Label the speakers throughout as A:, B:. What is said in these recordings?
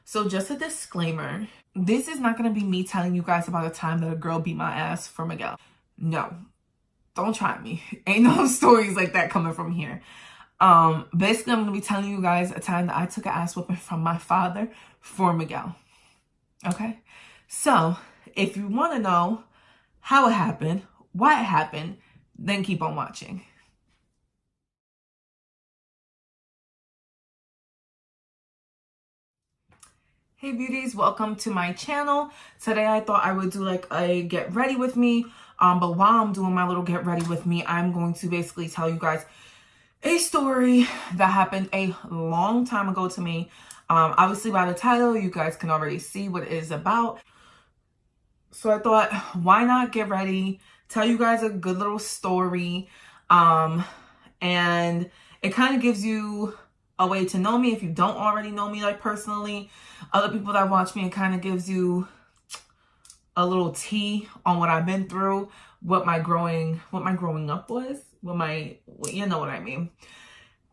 A: So just a disclaimer, this is not going to be me telling you guys about a time that a girl beat my ass for Miguel. No, don't try me. Ain't no stories like that coming from here. Basically, I'm going to be telling you guys a time that I took an ass whooping from my father for Miguel. Okay? So, if you want to know how it happened, why it happened, then keep on watching. Hey beauties, welcome to my channel. Today I thought I would do like a get ready with me. But while I'm doing my little get ready with me, I'm going to basically tell you guys a story that happened a long time ago to me. Obviously by the title, you guys can already see what it is about. So I thought, why not get ready, tell you guys a good little story. And it kind of gives you a way to know me if you don't already know me, like personally. Other people that watch me, it kind of gives you a little tea on what I've been through, what my growing up was, you know what I mean.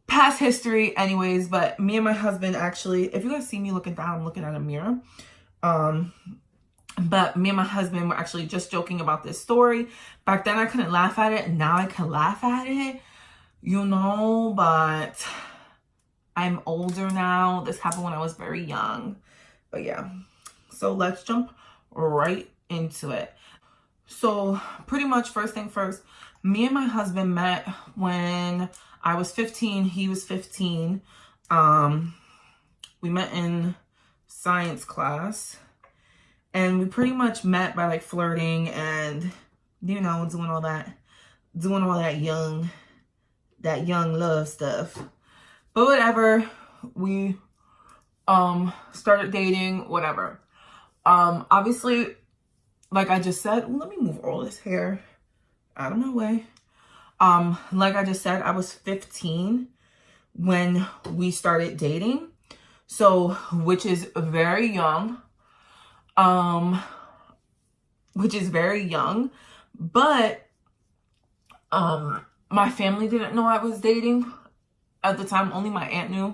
A: Past history anyways, but me and my husband actually, if you guys see me looking down, I'm looking at a mirror. But me and my husband were actually just joking about this story. Back then I couldn't laugh at it, now I can laugh at it, you know, but I'm older now. This happened when I was very young. But yeah, so let's jump right into it. So pretty much first thing first, me and my husband met when I was 15, he was 15. We met in science class and we pretty much met by like flirting and, you know, doing all that young love stuff. But whatever, we started dating, whatever. Obviously, like I just said, let me move all this hair out of my way. Like I just said, I was 15 when we started dating. So, which is very young. But my family didn't know I was dating. At the time, only my aunt knew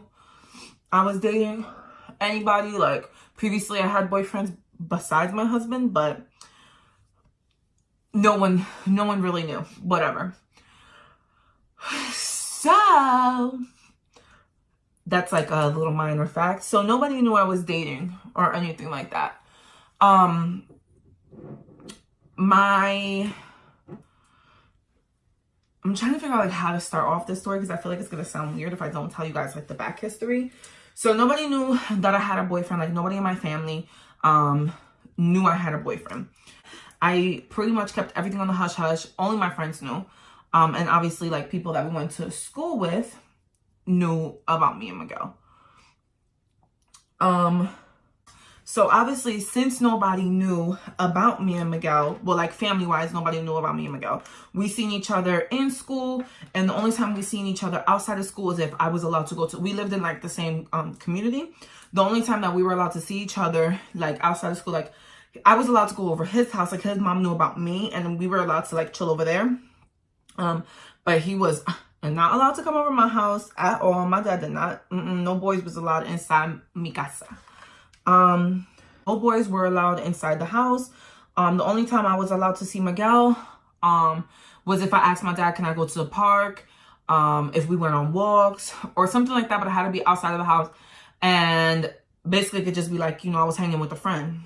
A: I was dating anybody. Like, previously I had boyfriends besides my husband, but no one really knew. Whatever. So, that's like a little minor fact. So, nobody knew I was dating or anything like that. I'm trying to figure out like how to start off this story because I feel like it's going to sound weird if I don't tell you guys like the back history. So nobody knew that I had a boyfriend. Like nobody in my family knew I had a boyfriend. I pretty much kept everything on the hush hush. Only my friends knew. And obviously like people that we went to school with knew about me and Miguel. So obviously, since nobody knew about me and Miguel, well, like family-wise, nobody knew about me and Miguel. We seen each other in school, and the only time we seen each other outside of school is if I was allowed to go to, we lived in like the same community. The only time that we were allowed to see each other, like outside of school, like I was allowed to go over his house, like his mom knew about me, and we were allowed to like chill over there. But he was not allowed to come over my house at all. My dad did not, no boys was allowed inside mi casa. No boys were allowed inside the house. The only time I was allowed to see Miguel, was if I asked my dad, can I go to the park? If we went on walks or something like that, but I had to be outside of the house. And basically it could just be like, you know, I was hanging with a friend.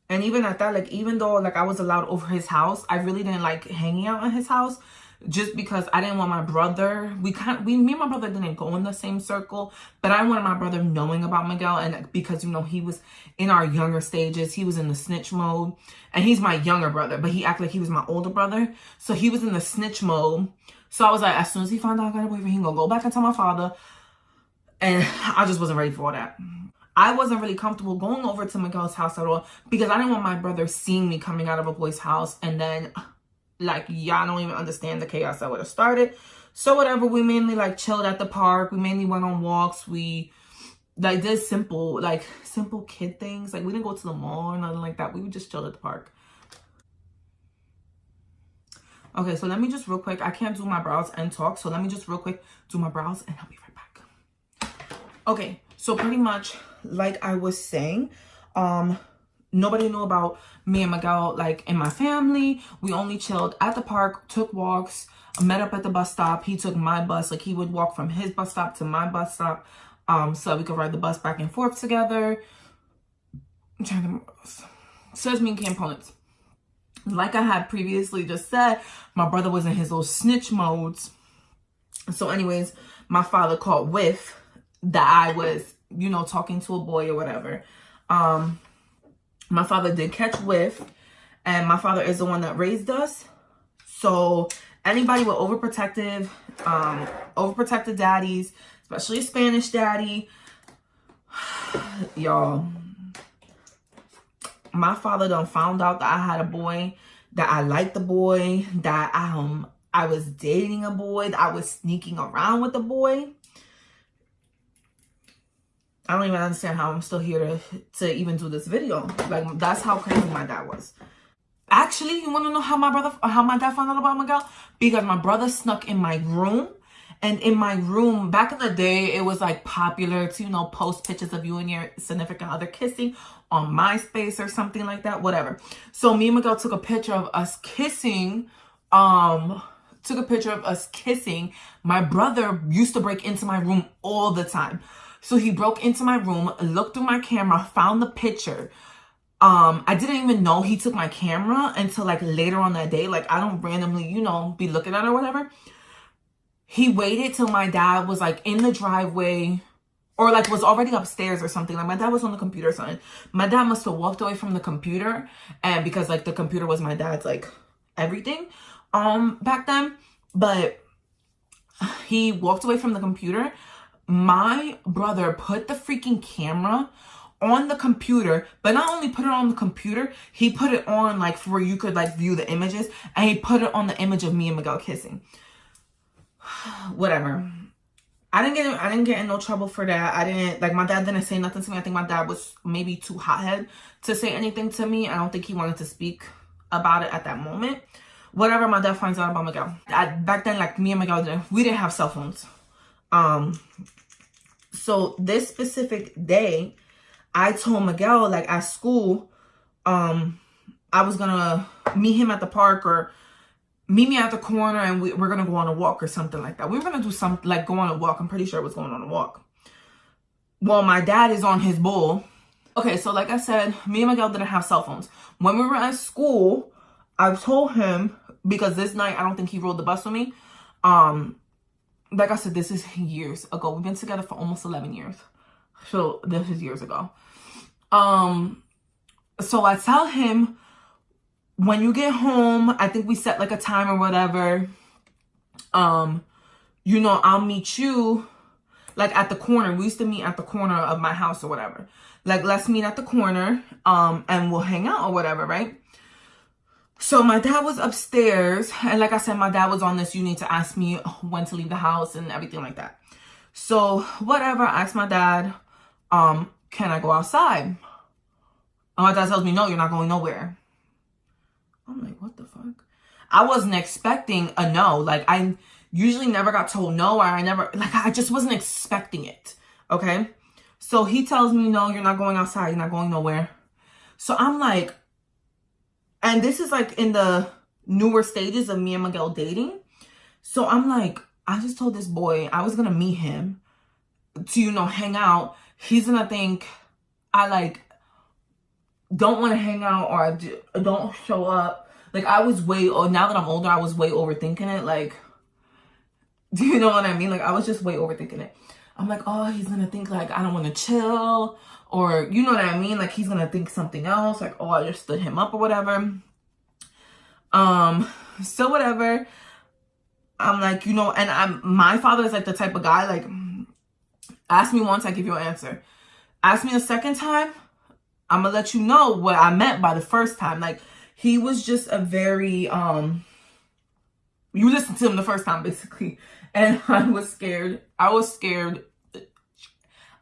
A: And even at that, like, even though like I was allowed over his house, I really didn't like hanging out at his house. Just because I didn't want my brother, me and my brother didn't go in the same circle, but I wanted my brother knowing about Miguel. And because, you know, he was in our younger stages, he was in the snitch mode, and he's my younger brother, but he acted like he was my older brother. So he was in the snitch mode. So I was like, as soon as he found out I got a boyfriend, he gonna go back and tell my father. And I just wasn't ready for that. I wasn't really comfortable going over to Miguel's house at all because I didn't want my brother seeing me coming out of a boy's house and then like, y'all don't even understand the chaos that would have started. So whatever, we mainly like chilled at the park. We mainly went on walks. We like did simple kid things. Like we didn't go to the mall or nothing like that. We would just chill at the park. Okay, so let me just real quick. I can't do my brows and talk. So let me just real quick do my brows and I'll be right back. Okay, So pretty much, like I was saying, nobody knew about me and Miguel, like, in my family. We only chilled at the park, took walks, met up at the bus stop. He took my bus. Like, he would walk from his bus stop to my bus stop, so that we could ride the bus back and forth together. I'm trying to remember what else. Says main components. Like I had previously just said, my brother was in his little snitch modes. So anyways, my father caught whiff that I was, you know, talking to a boy or whatever. My father did catch whiff, and my father is the one that raised us. So anybody with overprotective daddies, especially a Spanish daddy, y'all, my father done found out that I had a boy, that I liked the boy, that I was dating a boy, that I was sneaking around with a boy. I don't even understand how I'm still here to even do this video. Like, that's how crazy my dad was. Actually, you want to know how my dad found out about Miguel? Because my brother snuck in my room. And in my room, back in the day, it was like popular to, you know, post pictures of you and your significant other kissing on MySpace or something like that, whatever. So me and Miguel took a picture of us kissing. My brother used to break into my room all the time. So he broke into my room, looked through my camera, found the picture. I didn't even know he took my camera until like later on that day. Like, I don't randomly, you know, be looking at it or whatever. He waited till my dad was like in the driveway or like was already upstairs or something. Like, my dad was on the computer or something. My dad must have walked away from the computer, and because like the computer was my dad's like everything back then. But he walked away from the computer. My brother put the freaking camera on the computer, but not only put it on the computer, he put it on like where you could like view the images, and he put it on the image of me and Miguel kissing. Whatever. I didn't get in no trouble for that. I didn't, like, my dad didn't say nothing to me. I think my dad was maybe too hothead to say anything to me. I don't think he wanted to speak about it at that moment. Whatever, my dad finds out about Miguel. Back then, like, me and Miguel, we didn't have cell phones. So this specific day, I told Miguel, like, at school, I was gonna meet him at the park or meet me at the corner, and we're gonna go on a walk or something like that. We were gonna do something like go on a walk. I'm pretty sure it was going on a walk. Well, my dad is on his bull. Okay, so like I said, me and Miguel didn't have cell phones. When we were at school, I told him, because this night I don't think he rode the bus with me. Like I said, this is years ago. We've been together for almost 11 years. So this is years ago. So I tell him, when you get home, I think we set like a time or whatever. You know, I'll meet you like at the corner. We used to meet at the corner of my house or whatever. Like, let's meet at the corner, and we'll hang out or whatever, right? So my dad was upstairs, and like I said, my dad was on this, you need to ask me when to leave the house and everything like that. So whatever, I asked my dad, can I go outside? And my dad tells me, no, you're not going nowhere. I'm like, what the fuck? I wasn't expecting a no. Like, I usually never got told no, or I just wasn't expecting it. Okay. So he tells me, no, you're not going outside. You're not going nowhere. So I'm like, and this is like in the newer stages of me and Miguel dating. So I'm like, I just told this boy I was going to meet him to, you know, hang out. He's going to think I like don't want to hang out, or I don't show up. Like, I was now that I'm older, I was way overthinking it. Like, do you know what I mean? Like, I was just way overthinking it. I'm like, oh, he's going to think like I don't want to chill, or you know what I mean? Like, he's going to think something else. Like, oh, I just stood him up or whatever. So whatever. I'm like, you know, and my father is like the type of guy, like, ask me once, I give you an answer. Ask me a second time, I'm gonna let you know what I meant by the first time. Like, he was just a very, you listened to him the first time, basically. And I was scared. I was scared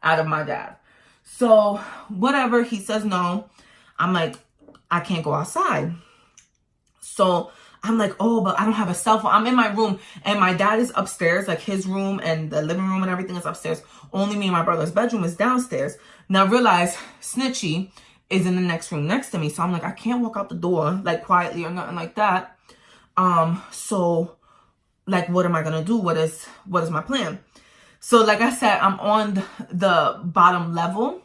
A: out of my dad. So, whatever, he says no. I'm like, I can't go outside. So, I'm like, oh, but I don't have a cell phone. I'm in my room and my dad is upstairs, like his room and the living room and everything is upstairs. Only me and my brother's bedroom is downstairs. Now realize Snitchy is in the next room next to me. So I'm like, I can't walk out the door like quietly or nothing like that. So like, what am I going to do? What is my plan? So like I said, I'm on the bottom level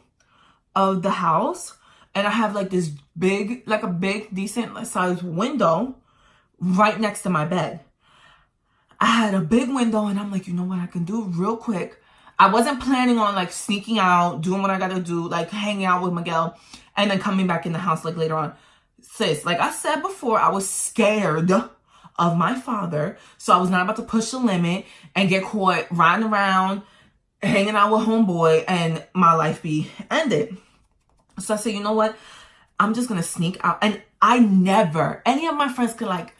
A: of the house and I have like this big, like a big decent sized window right next to my bed. I had a big window and I'm like, you know what I can do real quick? I wasn't planning on like sneaking out, doing what I gotta do, like hanging out with Miguel and then coming back in the house like later on. Sis, like I said before, I was scared of my father. So I was not about to push the limit and get caught riding around, hanging out with homeboy and my life be ended. So I said, you know what? I'm just going to sneak out. And I never, any of my friends could like,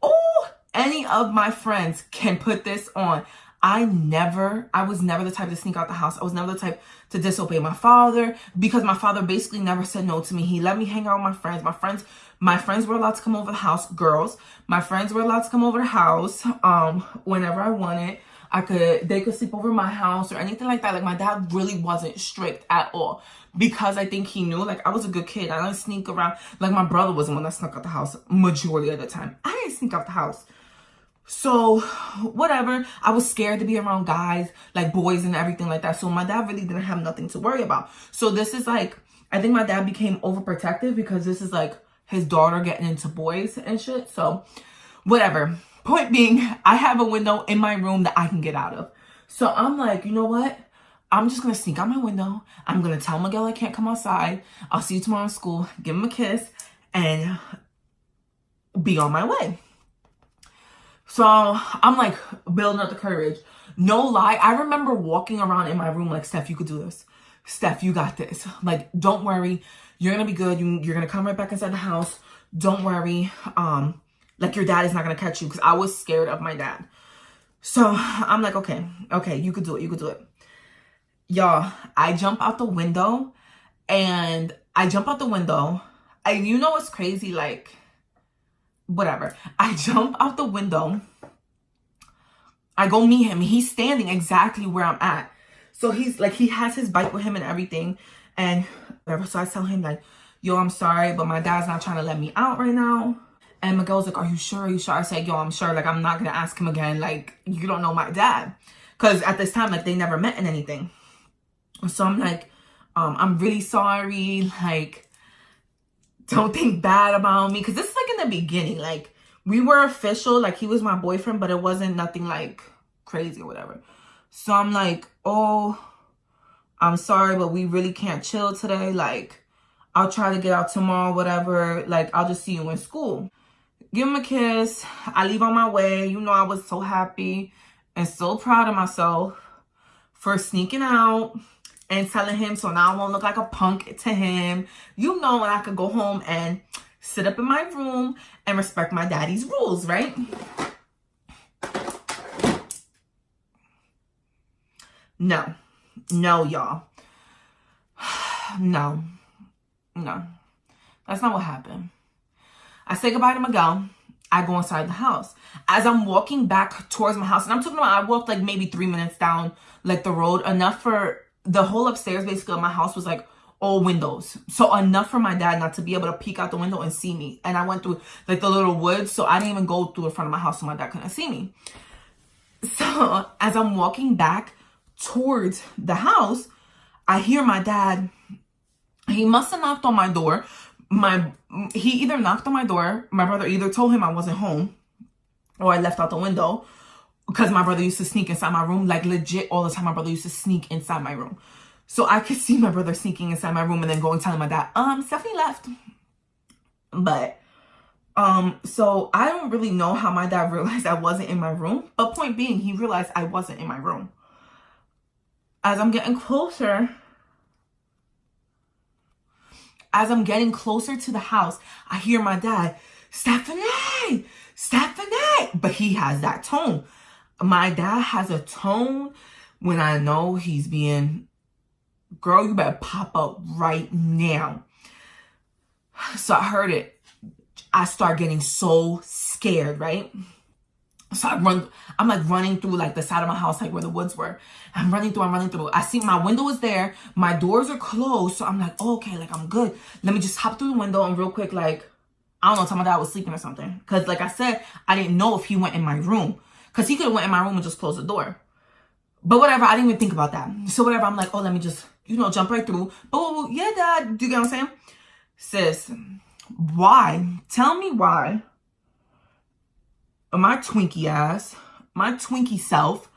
A: oh, any of my friends can put this on. I was never the type to sneak out the house. I was never the type to disobey my father because my father basically never said no to me. He let me hang out with my friends. My friends were allowed to come over the house. Girls, my friends were allowed to come over the house whenever I wanted. They could sleep over my house or anything like that. Like my dad really wasn't strict at all because I think he knew like I was a good kid. I didn't sneak around. Like my brother was the one that snuck out the house majority of the time. I didn't sneak out the house. So whatever, I was scared to be around guys, like boys and everything like that. So my dad really didn't have nothing to worry about. So this is like, I think my dad became overprotective because this is like his daughter getting into boys and shit. So whatever. Point being, I have a window in my room that I can get out of. So I'm like, you know what? I'm just going to sneak out my window. I'm going to tell Miguel I can't come outside. I'll see you tomorrow in school. Give him a kiss and be on my way. So I'm like building up the courage. No lie. I remember walking around in my room like, Steph, you could do this. Steph, you got this. Like, don't worry. You're going to be good. You're going to come right back inside the house. Don't worry. Like your dad is not going to catch you because I was scared of my dad. So I'm like, okay, you could do it. You could do it. Y'all, I jump out the window and you know what's crazy? Like, whatever. I jump out the window. I go meet him. He's standing exactly where I'm at. So he's like, he has his bike with him and everything. And whatever. So I tell him like, yo, I'm sorry, but my dad's not trying to let me out right now. And Miguel's like, are you sure? Are you sure? I said, yo, I'm sure. Like, I'm not going to ask him again. Like, you don't know my dad. Because at this time, like, they never met in anything. So I'm like, I'm really sorry. Like, don't think bad about me. Because this is like in the beginning. Like, we were official. Like, he was my boyfriend, but it wasn't nothing like crazy or whatever. So I'm like, oh, I'm sorry, but we really can't chill today. Like, I'll try to get out tomorrow, whatever. Like, I'll just see you in school. Give him a kiss. I leave on my way. You know, I was so happy and so proud of myself for sneaking out and telling him so now I won't look like a punk to him. You know, and I could go home and sit up in my room and respect my daddy's rules, right? No, y'all. No. That's not what happened. I say goodbye to Miguel. I go inside the house. As I'm walking back towards my house, and I'm talking about, I walked like maybe 3 minutes down like the road, enough for the whole upstairs basically of my house was like all windows. So enough for my dad not to be able to peek out the window and see me. And I went through like the little woods, so I didn't even go through the front of my house so my dad couldn't see me. So as I'm walking back towards the house, I hear my dad. He must have knocked on my door. He either knocked on my door. My brother either told him I wasn't home or I left out the window because my brother used to sneak inside my room. Like legit all the time, my brother used to sneak inside my room. So I could see my brother sneaking inside my room and then going telling my dad, Stephanie left. But, so I don't really know how my dad realized I wasn't in my room. But point being, he realized I wasn't in my room. As I'm getting closer to the house, I hear my dad, Stephanie. But he has that tone. My dad has a tone when I know he's being, girl, you better pop up right now. So I heard it. I start getting so scared, right? So I'm like running through like the side of my house, like where the woods were. I'm running through. I see my window is there. My doors are closed. So I'm like, oh, okay, like I'm good. Let me just hop through the window and real quick, like, I don't know, tell my dad was sleeping or something. Cause like I said, I didn't know if he went in my room. Cause he could have went in my room and just closed the door. But whatever, I didn't even think about that. So whatever, I'm like, oh, let me just, jump right through. But yeah, Dad, do you get what I'm saying? Sis, why? Tell me why my Twinkie ass, my Twinkie self,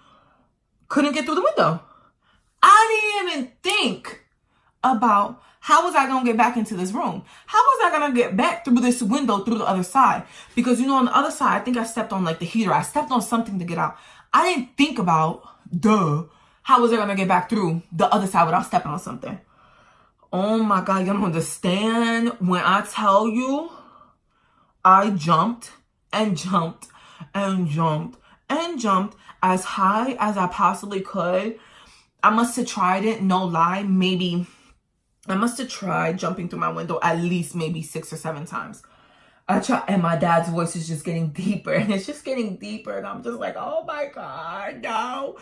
A: couldn't get through the window. I didn't even think about how was I going to get back into this room? How was I going to get back through this window through the other side? Because, on the other side, I think I stepped on like the heater. I stepped on something to get out. I didn't think about, how was I going to get back through the other side without stepping on something? Oh my God, you don't understand when I tell you I jumped and jumped and jumped and jumped as high as I possibly could. I must have tried it, no lie, maybe I must have tried jumping through my window at least maybe 6 or 7 times. I tried, and my dad's voice is just getting deeper, and it's just getting deeper, and I'm just like, oh my God, no.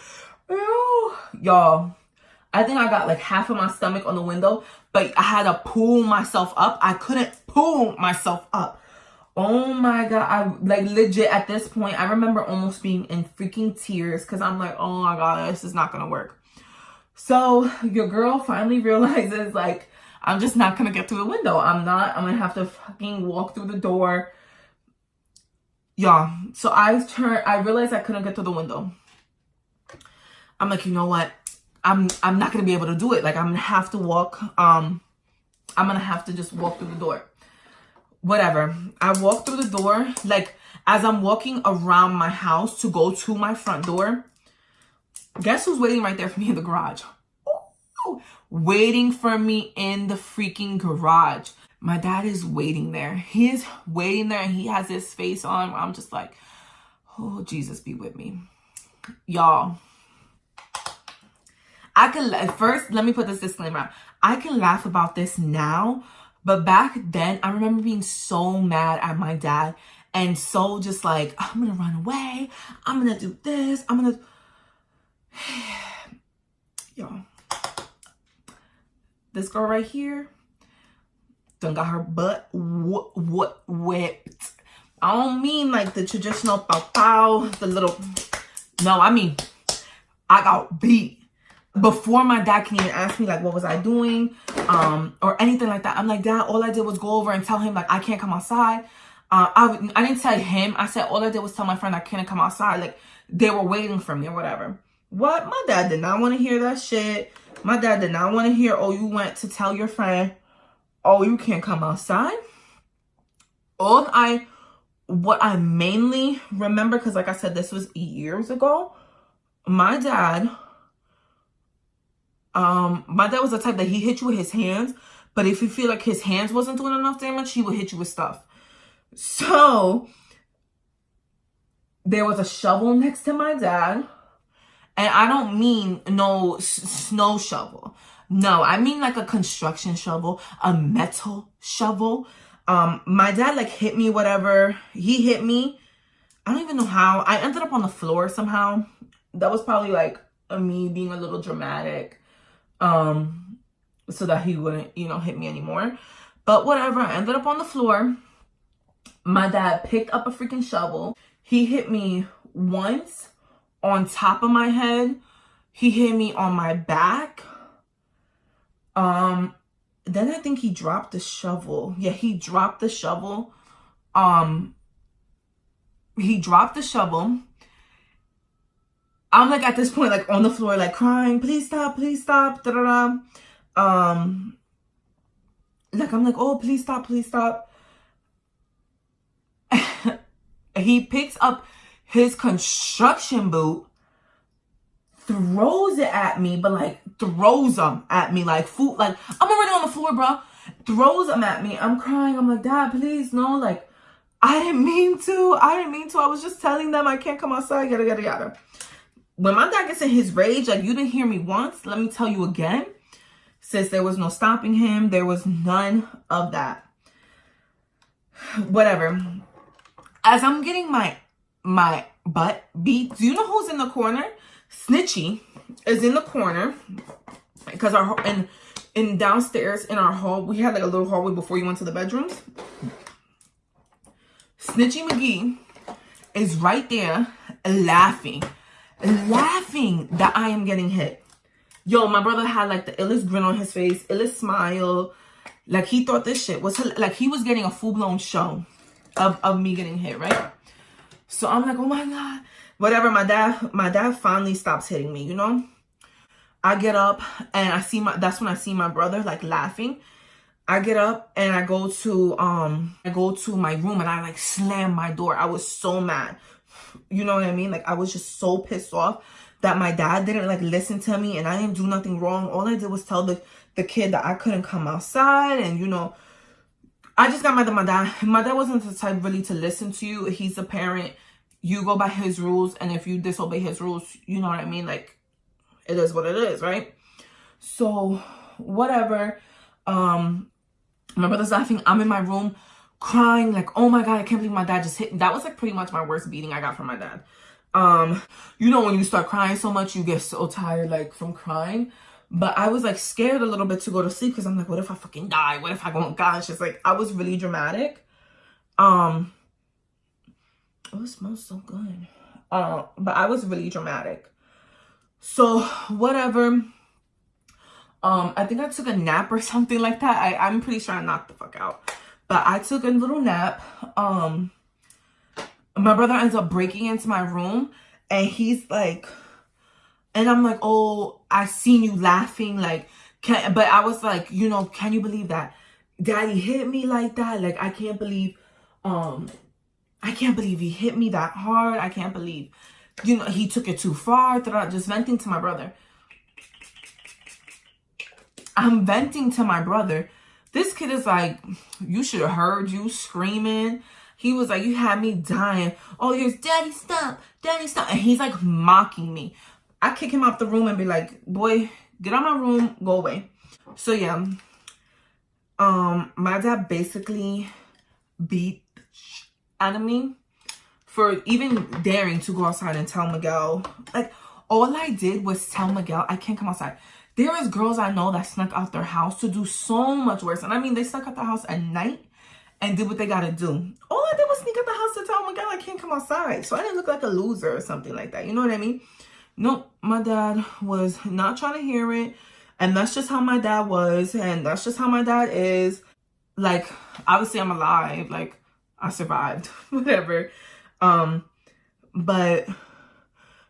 A: Y'all, I think I got like half of my stomach on the window, but I had to pull myself up. I couldn't pull myself up. Oh my God. I like legit at this point, I remember almost being in freaking tears because I'm like, oh my God, this is not going to work. So your girl finally realizes like, I'm just not going to get through the window. I'm going to have to fucking walk through the door. Y'all. So I realized I couldn't get through the window. I'm like, you know what? I'm not going to be able to do it. Like I'm going to have to walk. I'm going to have to just walk through the door. Whatever. I walk through the door. Like as I'm walking around my house to go to my front door, guess who's waiting right there for me in the garage? Ooh, waiting for me in the freaking garage. My dad is waiting there. He is waiting there and he has his face on. I'm just like, oh, Jesus be with me. Y'all. First, let me put this disclaimer out. I can laugh about this now, but back then, I remember being so mad at my dad and so just like, I'm going to run away. I'm going to do this. I'm going to... Y'all. This girl right here done got her butt whipped. I don't mean like the traditional pow, the little... No, I mean, I got beat. Before my dad can even ask me, like, what was I doing? Or anything like that. I'm like, Dad, all I did was go over and tell him, like, I can't come outside. I didn't tell him. I said, all I did was tell my friend I can't come outside. Like, they were waiting for me or whatever. What? My dad did not want to hear that shit. My dad did not want to hear, oh, you went to tell your friend, oh, you can't come outside. What I mainly remember, because like I said, this was years ago, my dad was the type that he hit you with his hands, but if you feel like his hands wasn't doing enough damage, he would hit you with stuff. So there was a shovel next to my dad, and I don't mean no snow shovel. No, I mean like a construction shovel, a metal shovel. My dad like hit me, whatever. He hit me. I don't even know how. I ended up on the floor somehow. That was probably like me being a little dramatic. So that he wouldn't, hit me anymore. But whatever, I ended up on the floor. My dad picked up a freaking shovel. He hit me once on top of my head. He hit me on my back. Then I think he dropped the shovel. Yeah, he dropped the shovel. He dropped the shovel. I'm like at this point, like on the floor, like crying, please stop, da da da. Like I'm like, oh, please stop. He picks up his construction boot, throws it at me, but like throws them at me like food. Like I'm already on the floor, bro. Throws them at me. I'm crying. I'm like, Dad, please, no. Like I didn't mean to. I was just telling them I can't come outside. Yada yada yada. When my dad gets in his rage, like you didn't hear me once, let me tell you again, sis, there was no stopping him. There was none of that. Whatever. As I'm getting my butt beat, do you know who's in the corner? Snitchy is in the corner, because our in downstairs in our hall, we had like a little hallway before you went to the bedrooms. Snitchy McGee is right there laughing that I am getting hit. Yo, my brother had like the illest grin on his face, illest smile. Like he thought this shit was, like he was getting a full-blown show of me getting hit, right? So I'm like, oh my God. Whatever, my dad finally stops hitting me, you know? I get up and that's when I see my brother like laughing. I get up and I go to my room and I like slam my door. I was so mad. You know what I mean? Like I was just so pissed off that my dad didn't like listen to me and I didn't do nothing wrong. All I did was tell the kid that I couldn't come outside, and you know, I just got mad at my dad. My dad wasn't the type really to listen to you. He's a parent. You go by his rules, and if you disobey his rules, you know what I mean? Like, it is what it is, right? So, whatever. My brother's laughing. I'm in my room crying, like, oh my God, I can't believe my dad just hit me. That was like pretty much my worst beating I got from my dad. You know, when you start crying so much, you get so tired, like, from crying. But I was like scared a little bit to go to sleep, because I'm like, what if I fucking die? What if I go unconscious? Like, I was really dramatic. Oh, it smells so good. But I was really dramatic. So whatever. I think I took a nap or something like that. I'm pretty sure I knocked the fuck out. But I took a little nap. My brother ends up breaking into my room, and he's like, and I'm like, oh, I seen you laughing, like, but I was like, you know, can you believe that Daddy hit me like that? Like, I can't believe he hit me that hard. I can't believe, you know, he took it too far. Just venting to my brother. I'm venting to my brother. This kid is like, you should have heard you screaming. He was like, you had me dying. Oh, here's Daddy, stop. Daddy, stop. And he's like mocking me. I kick him out the room and be like, boy, get out my room, go away. So yeah, my dad basically beat the shit out of me for even daring to go outside and tell Miguel. Like, all I did was tell Miguel I can't come outside. There is girls I know that snuck out their house to do so much worse. And I mean, they snuck out their house at night and did what they gotta do. All I did was sneak out the house to tell Miguel I can't come outside. So I didn't look like a loser or something like that. You know what I mean? Nope, my dad was not trying to hear it. And that's just how my dad was. And that's just how my dad is. Like, obviously I'm alive. Like, I survived. Whatever. But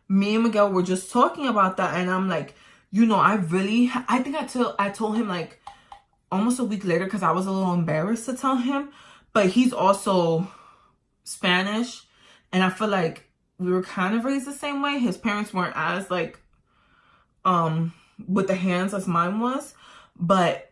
A: me and Miguel were just talking about that. And I'm like, you know, I think I told him like almost a week later, because I was a little embarrassed to tell him. But he's also Spanish. And I feel like we were kind of raised the same way. His parents weren't as like, with the hands as mine was. But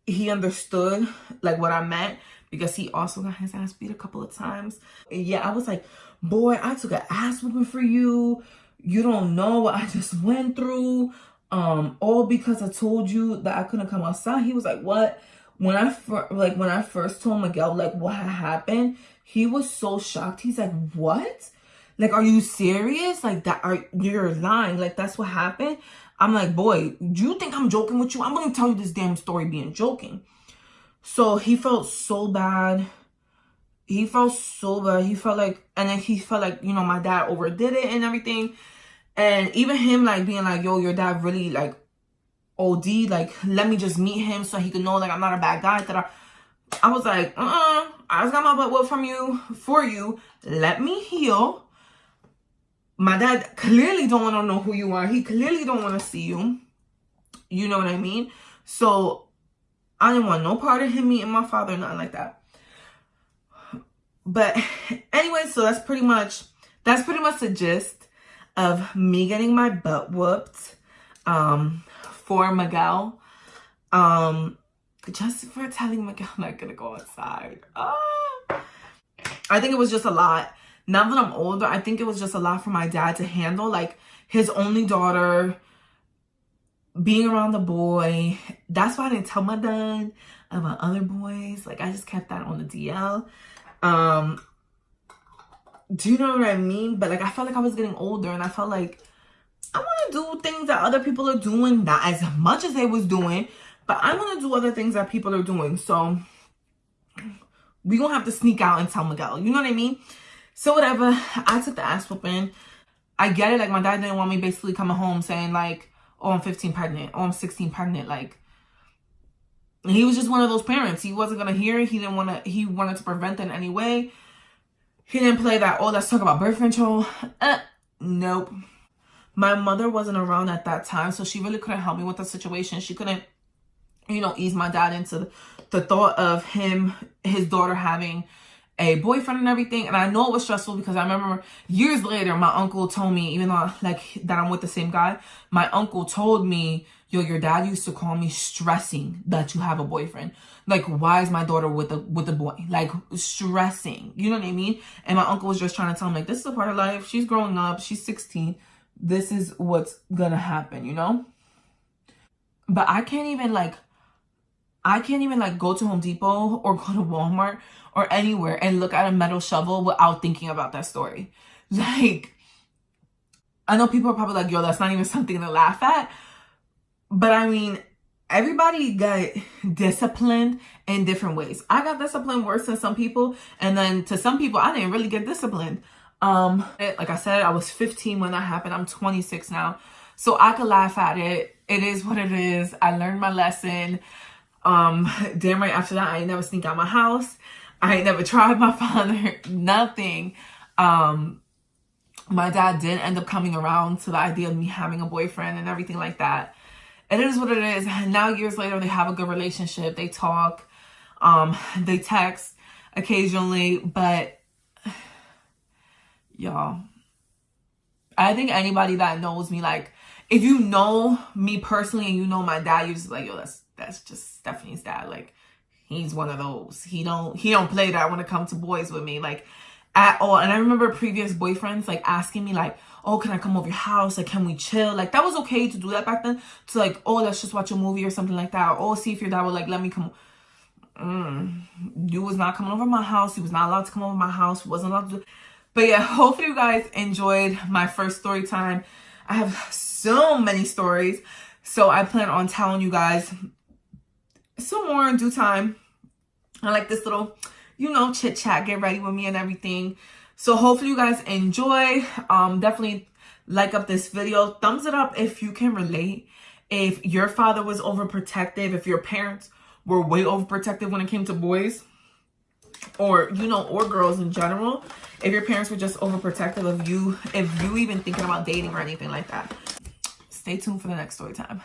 A: he understood like what I meant, because he also got his ass beat a couple of times. Yeah, I was like, boy, I took an ass whooping for you. You don't know what I just went through. All because I told you that I couldn't come outside. He was like, what? When I first told Miguel like what had happened, he was so shocked. He's like, what? Like, are you serious? Like, you're lying. Like, that's what happened? I'm like, boy, do you think I'm joking with you? I'm going to tell you this damn story being joking. So he felt so bad. He felt like, and then he felt like, you know, my dad overdid it and everything. And even him, like, being like, yo, your dad really, like, OD. Like, let me just meet him so he could know, like, I'm not a bad guy. I was like, I just got my butt whooped for you. Let me heal. My dad clearly don't want to know who you are. He clearly don't want to see you. You know what I mean? So I didn't want no part of him meeting my father, nothing like that. But anyway, so that's pretty much the gist of me getting my butt whooped for Miguel. Just for telling Miguel I'm not gonna go outside. I think it was just a lot. Now that I'm older, I think it was just a lot for my dad to handle. Like, his only daughter being around the boy. That's why I didn't tell my dad about other boys. Like, I just kept that on the DL. Do you know what I mean? But like, I felt like I was getting older, and I felt like I want to do things that other people are doing, not as much as they was doing, but I want to do other things that people are doing. So we gonna have to sneak out and tell Miguel, you know what I mean? So whatever, I took the ass whooping. I get it, like my dad didn't want me basically coming home saying like, oh, I'm 15 pregnant, oh, I'm 16 pregnant. Like, he was just one of those parents. He wasn't gonna hear it. He wanted to prevent it in any way. He didn't play that, oh, let's talk about birth control. Nope. My mother wasn't around at that time, so she really couldn't help me with the situation. She couldn't, you know, ease my dad into the thought of his daughter having a boyfriend and everything. And I know it was stressful because I remember years later, my uncle told me, even though like that I'm with the same guy, my uncle told me, yo, your dad used to call me stressing that you have a boyfriend. Like, why is my daughter with a boy? Like, stressing. You know what I mean? And my uncle was just trying to tell him, like, this is a part of life. She's growing up. She's 16. This is what's gonna happen, you know? But I can't even go to Home Depot or go to Walmart or anywhere and look at a metal shovel without thinking about that story. Like, I know people are probably like, yo, that's not even something to laugh at. But I mean, everybody got disciplined in different ways. I got disciplined worse than some people. And then to some people, I didn't really get disciplined. Like I said, I was 15 when that happened. I'm 26 now. So I could laugh at it. It is what it is. I learned my lesson. Damn right after that, I ain't never sneak out my house. I ain't never tried my father, nothing. My dad did end up coming around to the idea of me having a boyfriend and everything like that. It is what it is. Now, years later, they have a good relationship. They talk, they text occasionally, but y'all, I think anybody that knows me, like, if you know me personally and you know my dad, you're just like, yo, that's just Stephanie's dad. Like, he's one of those. He don't play that when it comes to boys with me, like, at all. And I remember previous boyfriends like asking me like, oh, can I come over your house? Like, can we chill? Like, that was okay to do that back then. To like, oh, let's just watch a movie or something like that. Or, oh, see if your dad would like let me come. You was not coming over my house. He was not allowed to come over my house. Wasn't allowed to do. But yeah, hopefully you guys enjoyed my first story time. I have so many stories, so I plan on telling you guys some more in due time. I like this little, you know, chit chat, get ready with me and everything. So hopefully you guys enjoy. Definitely like up this video. Thumbs it up if you can relate. If your father was overprotective, if your parents were way overprotective when it came to boys, or, you know, or girls in general. If your parents were just overprotective of you, if you even thinking about dating or anything like that. Stay tuned for the next story time.